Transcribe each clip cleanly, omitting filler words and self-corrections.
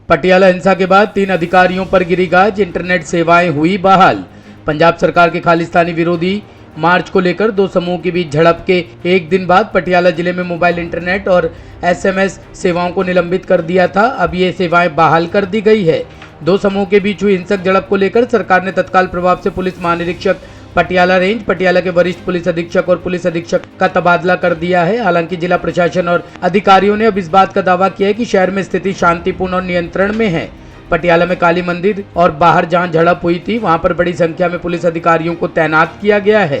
पटियाला हिंसा के बाद 3 अधिकारियों पर गिरी गाज, इंटरनेट सेवाएं हुई बहाल। पंजाब सरकार के खालिस्तानी विरोधी मार्च को लेकर दो समूहों के बीच झड़प के एक दिन बाद पटियाला जिले में मोबाइल इंटरनेट और एसएमएस सेवाओं को निलंबित कर दिया था। अब ये सेवाएं बहाल कर दी गई है। दो समूहों के बीच हुई हिंसक झड़प को लेकर सरकार ने तत्काल प्रभाव से पुलिस महानिरीक्षक पटियाला रेंज, पटियाला के वरिष्ठ पुलिस अधीक्षक और पुलिस अधीक्षक का तबादला कर दिया है। हालांकि जिला प्रशासन और अधिकारियों ने अब इस बात का दावा किया है कि शहर में स्थिति शांतिपूर्ण और नियंत्रण में है। पटियाला में काली मंदिर और बाहर जहां झड़प हुई थी वहां पर बड़ी संख्या में पुलिस अधिकारियों को तैनात किया गया है,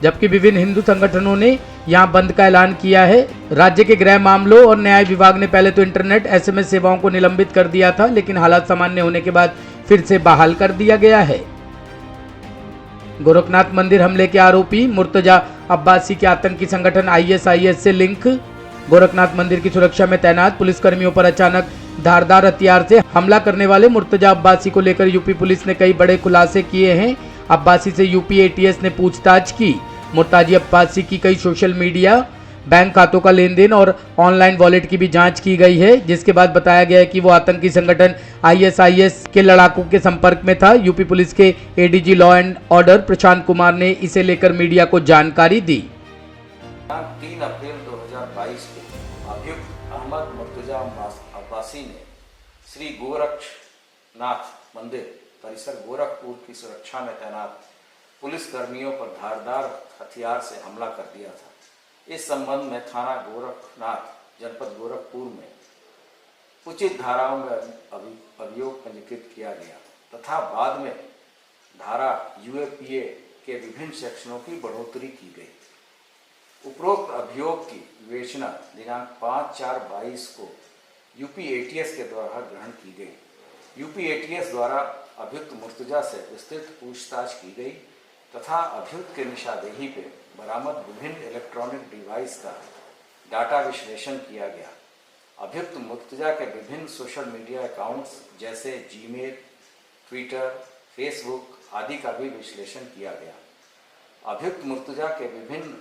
जबकि विभिन्न हिंदू संगठनों ने यहां बंद का ऐलान किया है। राज्य के गृह मामलों और न्याय विभाग ने पहले तो इंटरनेट एसएमएस सेवाओं को निलंबित कर दिया था, लेकिन हालात सामान्य होने के बाद फिर से बहाल कर दिया गया है। गोरखनाथ मंदिर हमले के आरोपी मुर्तजा अब्बासी के आतंकी संगठन आईएसआईएस से लिंक। गोरखनाथ मंदिर की सुरक्षा में तैनात पुलिसकर्मियों पर अचानक धारदार हथियार से हमला करने वाले मुर्तजा अब्बासी को लेकर यूपी पुलिस ने कई बड़े खुलासे किए हैं। अब्बासी से यूपी एटीएस ने पूछताछ की। मुर्तजा अब्बासी की कई सोशल मीडिया, बैंक खातों का लेन देन और ऑनलाइन वॉलेट की भी जांच की गई है, जिसके बाद बताया गया है कि वो आतंकी संगठन आईएसआईएस के लड़ाकों के संपर्क में था। यूपी पुलिस के ADG law and order Prashant Kumar ने इसे लेकर मीडिया को जानकारी दी। 3 अप्रैल 2022 को अभियुक्त अहमद मुर्तजा अब्बासी ने श्री गोरखनाथ मंदिर परिसर गोरखपुर की सुरक्षा में तैनात पुलिस कर्मियों पर धारदार हथियार से हमला कर दिया था। इस संबंध में थाना गोरखनाथ जनपद गोरखपुर में उचित धाराओं में अभियोग पंजीकृत किया गया तथा बाद में धारा यूएपीए के विभिन्न सेक्शनों की बढ़ोतरी की गई। उपरोक्त अभियोग की विवेचना दिनांक 5/4/22 को यूपी एटीएस के द्वारा ग्रहण की गई। यूपी एटीएस द्वारा अभियुक्त मुर्तजा से विस्तृत पूछताछ की गई तथा अभियुक्त के निशानदेही पे बरामद विभिन्न इलेक्ट्रॉनिक डिवाइस का डाटा विश्लेषण किया गया। अभियुक्त मुर्तजा के विभिन्न सोशल मीडिया अकाउंट्स जैसे जीमेल, ट्विटर, फेसबुक आदि का भी विश्लेषण किया गया। अभियुक्त मुर्तजा के विभिन्न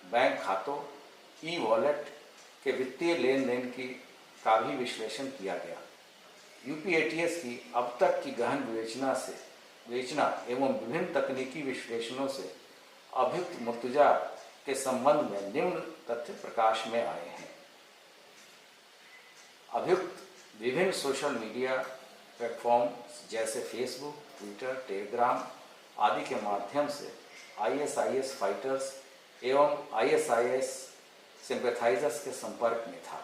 बैंक खातों, ई वॉलेट के वित्तीय लेन देन का भी विश्लेषण किया गया। यूपी एटीएस की अब तक की गहन विवेचना एवं विभिन्न तकनीकी विश्लेषणों से अभियुक्त मुर्तजा के संबंध में निम्न तथ्य प्रकाश में आए हैं। अभियुक्त विभिन्न सोशल मीडिया प्लेटफॉर्म जैसे फेसबुक, ट्विटर, टेलीग्राम आदि के माध्यम से आईएसआईएस फाइटर्स एवं आईएसआईएस सिंपैथाइजर्स के संपर्क में था।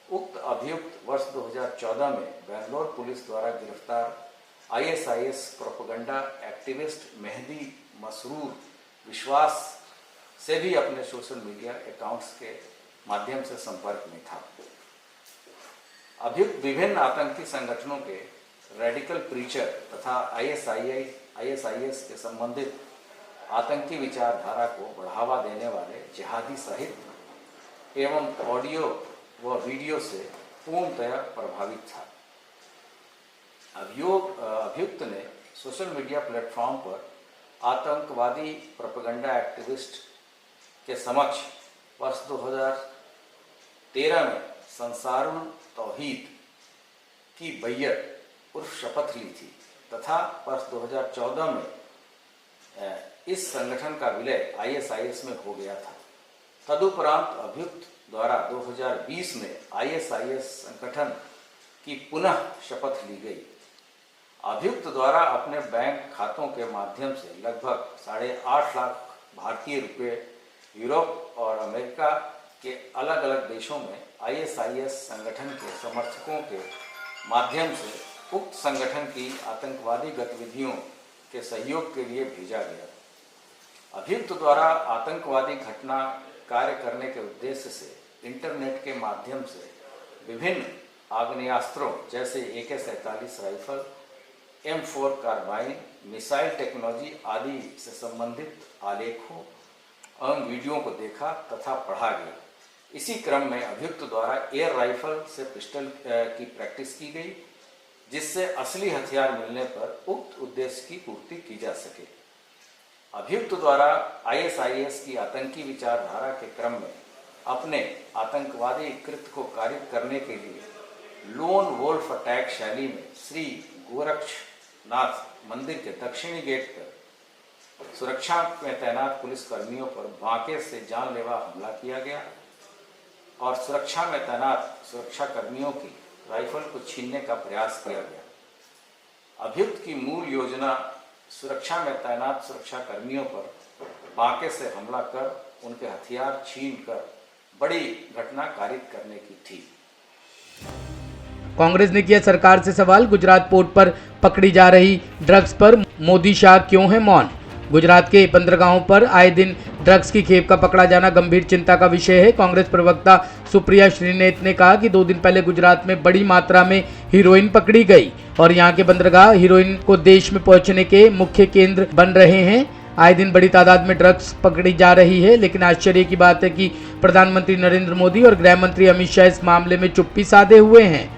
उक्त अभियुक्त वर्ष 2014 में बेंगलोर पुलिस द्वारा गिरफ्तार ISIS propaganda activist Mehdi Masroor विश्वास से भी अपने सोशल मीडिया अकाउंट्स के माध्यम से संपर्क में था। अभियुक्त विभिन्न आतंकी संगठनों के रेडिकल प्रीचर तथा आईएसआईएस के संबंधित आतंकी विचारधारा को बढ़ावा देने वाले जिहादी साहित्य एवं ऑडियो व वीडियो से पूर्णतया प्रभावित था। अभियुक्त ने सोशल मीडिया प्लेटफॉर्म पर आतंकवादी प्रोपेगेंडा एक्टिविस्ट के समक्ष वर्ष 2013 में संसारुल तौहीद की बैयत उर्फ शपथ ली थी तथा वर्ष 2014 में इस संगठन का विलय आईएसआईएस में हो गया था। तदुपरांत अभियुक्त द्वारा 2020 में आईएसआईएस संगठन की पुनः शपथ ली गई। अभियुक्त द्वारा अपने बैंक खातों के माध्यम से लगभग 8.5 लाख भारतीय रुपये यूरोप और अमेरिका के अलग अलग देशों में आईएसआईएस संगठन के समर्थकों के माध्यम से उक्त संगठन की आतंकवादी गतिविधियों के सहयोग के लिए भेजा गया। अभियुक्त द्वारा आतंकवादी घटना कार्य करने के उद्देश्य से इंटरनेट के माध्यम से विभिन्न आग्नेयास्त्रों जैसे AK-47 rifle, M4 carbene, missile technology आदि से संबंधित आलेखों एवं वीडियो को देखा तथा पढ़ा गया। इसी क्रम में अभियुक्त द्वारा एयर राइफल से पिस्टल की प्रैक्टिस की गई, जिससे असली हथियार मिलने पर उक्त उद्देश्य की पूर्ति की जा सके। अभियुक्त द्वारा आईएसआईएस की आतंकी विचारधारा के क्रम में अपने आतंकवादी कृत्य को कारित करने के लिए लोन वोल्फ अटैक शैली में श्री गोरक्षनाथ मंदिर के दक्षिणी गेट पर सुरक्षा में तैनात पुलिस कर्मियों पर बांके से जानलेवा हमला किया गया और सुरक्षा में तैनात सुरक्षा कर्मियों की राइफल को छीनने का प्रयास किया गया। अभियुक्त की मूल योजना सुरक्षा में तैनात सुरक्षा कर्मियों पर बांके से हमला कर उनके हथियार छीनकर बड़ी घटना कारित करने की थी। कांग्रेस ने किया सरकार से सवाल, गुजरात पोर्ट पर पकड़ी जा रही ड्रग्स पर मोदी शाह क्यों है मौन। गुजरात के बंदरगाहों पर आए दिन ड्रग्स की खेप का पकड़ा जाना गंभीर चिंता का विषय है। कांग्रेस प्रवक्ता सुप्रिया श्रीनेत ने कहा कि 2 दिन पहले गुजरात में बड़ी मात्रा में हीरोइन पकड़ी गई और यहां के बंदरगाह हीरोइन को देश में पहुंचने के मुख्य केंद्र बन रहे हैं। आए दिन बड़ी तादाद में ड्रग्स पकड़ी जा रही है, लेकिन आश्चर्य की बात है कि प्रधानमंत्री नरेंद्र मोदी और गृह मंत्री अमित शाह इस मामले में चुप्पी साधे हुए हैं।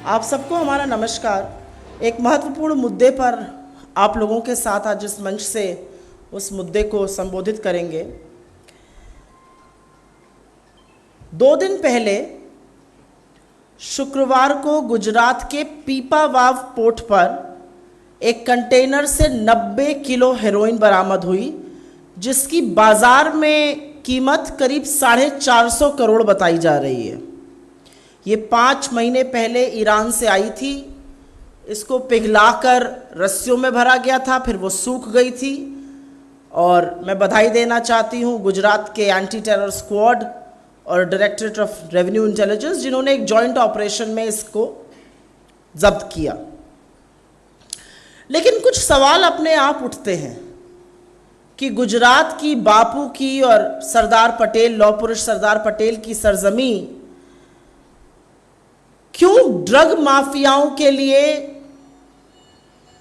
आप सबको हमारा नमस्कार। एक महत्वपूर्ण मुद्दे पर आप लोगों के साथ आज इस मंच से उस मुद्दे को संबोधित करेंगे। 2 दिन पहले शुक्रवार को गुजरात के पीपावाव पोर्ट पर एक कंटेनर से 90 किलो हेरोइन बरामद हुई, जिसकी बाजार में कीमत करीब 450 करोड़ बताई जा रही है। ये 5 महीने पहले ईरान से आई थी। इसको पिघलाकर रस्सियों में भरा गया था, फिर वो सूख गई थी। और मैं बधाई देना चाहती हूँ गुजरात के एंटी टेरर स्क्वाड और डायरेक्टरेट ऑफ रेवेन्यू इंटेलिजेंस, जिन्होंने एक जॉइंट ऑपरेशन में इसको जब्त किया। लेकिन कुछ सवाल अपने आप उठते हैं कि गुजरात की बापू की और सरदार पटेल, लौह पुरुष सरदार पटेल की सरजमी क्यों ड्रग माफियाओं के लिए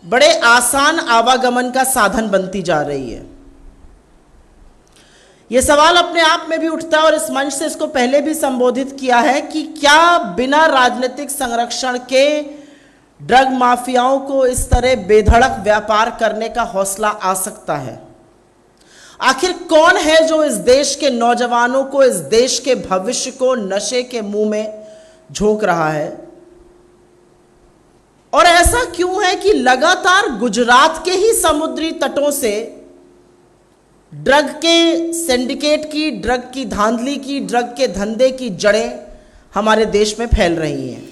बड़े आसान आवागमन का साधन बनती जा रही है। यह सवाल अपने आप में भी उठता है और इस मंच से इसको पहले भी संबोधित किया है कि क्या बिना राजनीतिक संरक्षण के ड्रग माफियाओं को इस तरह बेधड़क व्यापार करने का हौसला आ सकता है। आखिर कौन है जो इस देश के नौजवानों को, इस देश के भविष्य को नशे के मुंह में झोंक रहा है। और ऐसा क्यों है कि लगातार गुजरात के ही समुद्री तटों से ड्रग के सिंडिकेट की, ड्रग की धांधली की, ड्रग के धंधे की जड़ें हमारे देश में फैल रही हैं।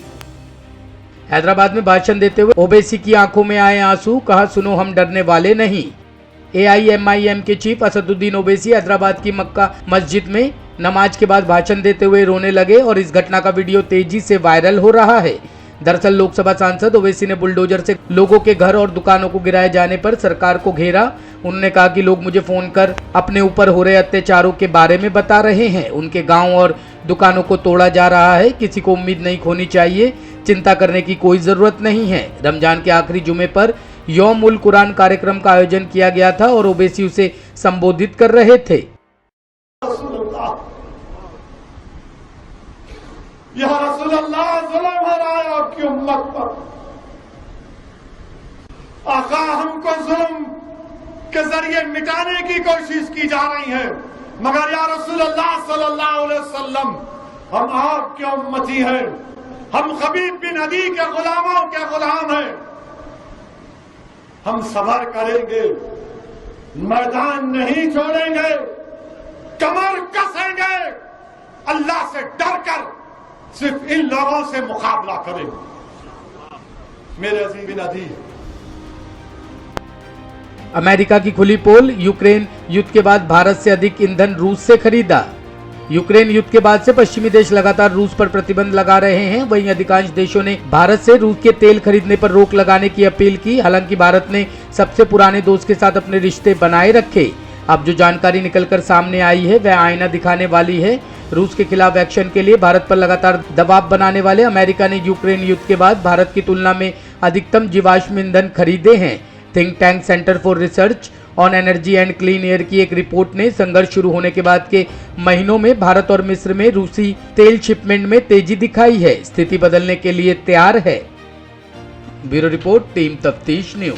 हैदराबाद में भाषण देते हुए ओवैसी की आंखों में आए आंसू, कहा सुनो हम डरने वाले नहीं। AIMIM के चीफ असदुद्दीन ओवैसी हैदराबाद की मक्का मस्जिद में नमाज के बाद भाषण देते हुए रोने लगे और इस घटना का वीडियो तेजी से वायरल हो रहा है। दरअसल लोकसभा सांसद ओवैसी ने बुलडोजर से लोगों के घर और दुकानों को गिराए जाने पर सरकार को घेरा। उन्होंने कहा कि लोग मुझे फोन कर अपने ऊपर हो रहे अत्याचारों के बारे में बता रहे हैं। उनके गांव और दुकानों को तोड़ा जा रहा है। किसी को उम्मीद नहीं खोनी चाहिए, चिंता करने की कोई जरूरत नहीं है। रमजान के आखिरी जुमे पर यौम उल कुरान कार्यक्रम का आयोजन किया गया था और ओवैसी उसे संबोधित कर रहे थे। या रसूलल्लाह जुल्म हो रहा है आपकी उम्मत पर। आका हमको जुल्म के जरिए मिटाने की कोशिश की जा रही है, मगर या रसूलल्लाह सल्लल्लाहु अलैहि वसल्लम हम आपके उम्मती हैं। हम खबीब बिन अदी के गुलामों के गुलाम हैं। हम सबर करेंगे, मैदान नहीं छोड़ेंगे, कमर कसेंगे, अल्लाह से डरकर सिर्फ इन लोगों से मुकाबला करें। मेरे अजीज बिन अदी, अमेरिका की खुली पोल, यूक्रेन युद्ध के बाद भारत से अधिक ईंधन रूस से खरीदा। यूक्रेन युद्ध के बाद से पश्चिमी देश लगातार रूस पर प्रतिबंध लगा रहे हैं। वहीं अधिकांश देशों ने भारत से रूस के तेल खरीदने पर रोक लगाने की अपील की। हालांकि भारत ने सबसे पुराने दोस्त के साथ अपने रिश्ते बनाए रखे। अब जो जानकारी निकलकर सामने आई है वह आईना दिखाने वाली है। रूस के खिलाफ एक्शन के लिए भारत पर लगातार दबाव बनाने वाले अमेरिका ने यूक्रेन युद्ध के बाद भारत की तुलना में अधिकतम जीवाश्म ईंधन खरीदे हैं। Think tank centre for research on energy and clean air की एक रिपोर्ट ने संघर्ष शुरू होने के बाद के महीनों में भारत और मिस्र में रूसी तेल शिपमेंट में तेजी दिखाई है। स्थिति बदलने के लिए तैयार है। ब्यूरो रिपोर्ट, टीम तफ्तीश न्यूज।